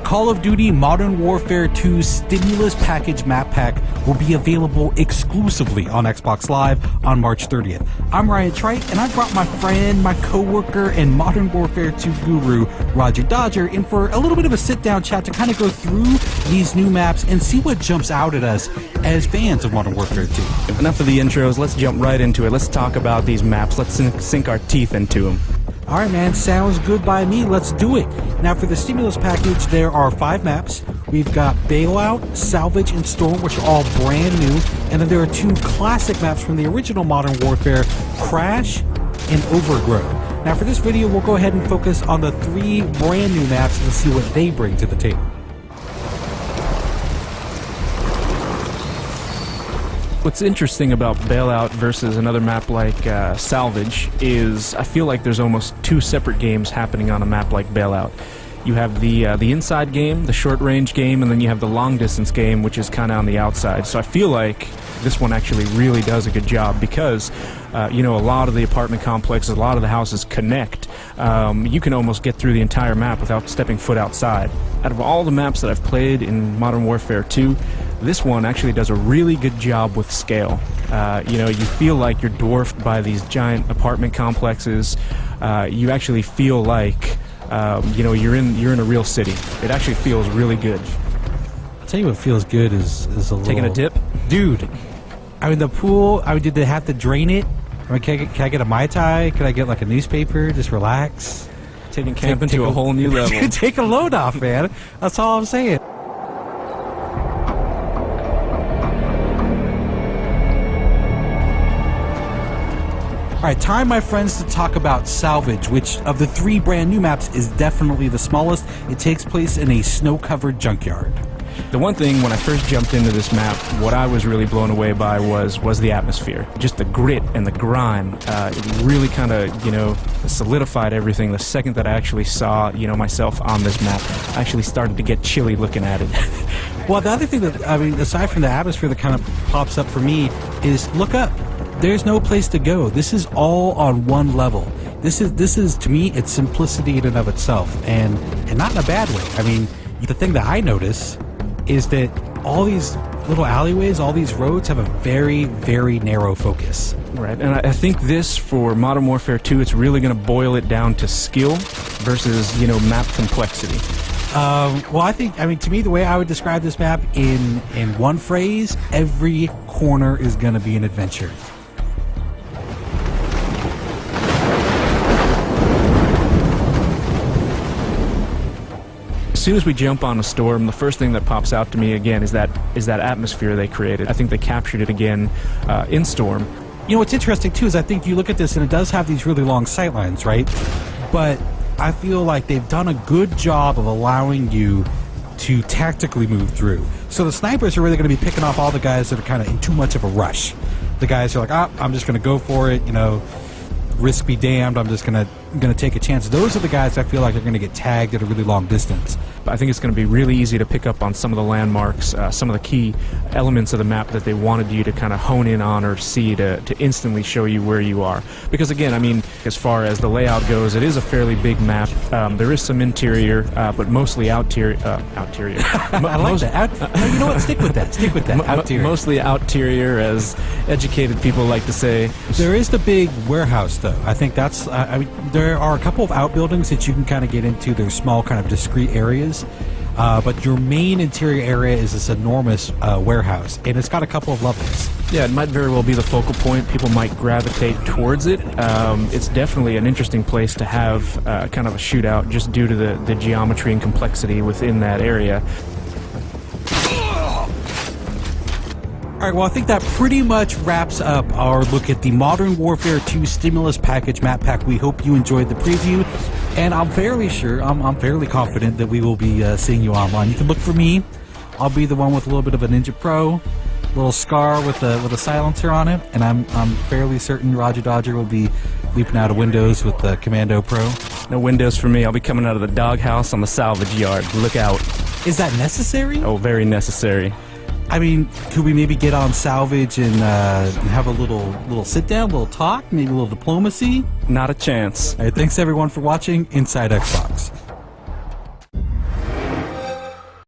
Call of Duty Modern Warfare 2 Stimulus Package Map Pack will be available exclusively on Xbox Live on March 30th. I'm Ryan Trite, and I brought my friend, my co-worker, and Modern Warfare 2 guru, Roger Dodger, in for a little bit of a sit-down chat to kind of go through these new maps and see what jumps out at us as fans of Modern Warfare 2. Enough of the intros, let's jump right into it. Let's talk about these maps. Let's sink our teeth into them. Alright man, sounds good by me, let's do it. Now for the Stimulus Package, there are 5 maps. We've got Bailout, Salvage, and Storm, which are all brand new. And then there are 2 classic maps from the original Modern Warfare, Crash and Overgrow. Now for this video, we'll go ahead and focus on the 3 brand new maps and see what they bring to the table. What's interesting about Bailout versus another map like Salvage is I feel like there's almost 2 separate games happening on a map like Bailout. You have the inside game, the short-range game, and then you have the long-distance game, which is kind of on the outside. So I feel like this one actually really does a good job because, you know, a lot of the apartment complexes, a lot of the houses connect. You can almost get through the entire map without stepping foot outside. Out of all the maps that I've played in Modern Warfare 2, this one actually does a really good job with scale. You know, you feel like you're dwarfed by these giant apartment complexes. You actually feel like, you know, you're in a real city. It actually feels really good. I'll tell you what feels good is a little... Taking a dip? Dude, I mean, the pool, I mean, did they have to drain it? I mean, can I get a Mai Tai? Could I get like a newspaper? Just relax? Taking camping to a whole new level. Take a load off, man. That's all I'm saying. Alright, time, my friends, to talk about Salvage, which of the 3 brand new maps is definitely the smallest. It takes place in a snow-covered junkyard. The one thing when I first jumped into this map, what I was really blown away by was the atmosphere. Just the grit and the grime. It really kind of, you know, solidified everything. The second that I actually saw, you know, myself on this map, I actually started to get chilly looking at it. Well, the other thing that, I mean, aside from the atmosphere that kind of pops up for me is look up. There's no place to go. This is all on one level. This is to me, it's simplicity in and of itself, and not in a bad way. I mean, the thing that I notice is that all these little alleyways, all these roads have a very, very narrow focus. Right, and I think this, for Modern Warfare 2, it's really going to boil it down to skill versus, you know, map complexity. Well, I mean, to me, the way I would describe this map in one phrase, every corner is going to be an adventure. As soon as we jump on a Storm, the first thing that pops out to me again is that atmosphere they created. I think they captured it again in Storm. You know, what's interesting too is I think you look at this and it does have these really long sightlines, right? But I feel like they've done a good job of allowing you to tactically move through. So the snipers are really going to be picking off all the guys that are kind of in too much of a rush. The guys are like, I'm just going to go for it, you know, risk be damned, I'm just gonna take a chance. Those are the guys I feel like are gonna get tagged at a really long distance. I think it's going to be really easy to pick up on some of the landmarks, some of the key elements of the map that they wanted you to kind of hone in on or see to instantly show you where you are. Because again, I mean, as far as the layout goes, it is a fairly big map. There is some interior, but mostly outerior. I like that. You know what? Stick with that. Stick with that. Outerior. Mostly outerior, as educated people like to say. There is the big warehouse, though. I think that's. I mean, there are a couple of outbuildings that you can kind of get into. They're small, kind of discrete areas. But your main interior area is this enormous warehouse, and it's got a couple of levels. Yeah, it might very well be the focal point. People might gravitate towards it. It's definitely an interesting place to have kind of a shootout just due to the geometry and complexity within that area. Alright, well, I think that pretty much wraps up our look at the Modern Warfare 2 Stimulus Package Map Pack. We hope you enjoyed the preview, and I'm fairly sure, I'm fairly confident that we will be seeing you online. You can look for me. I'll be the one with a little bit of a Ninja Pro, little scar with a silencer on it, and I'm fairly certain Roger Dodger will be leaping out of windows with the Commando Pro. No windows for me. I'll be coming out of the doghouse on the salvage yard. Look out. Is that necessary? Oh, very necessary. I mean, could we maybe get on Salvage and have a little sit down, a little talk, maybe a little diplomacy? Not a chance. All right, thanks everyone for watching Inside Xbox.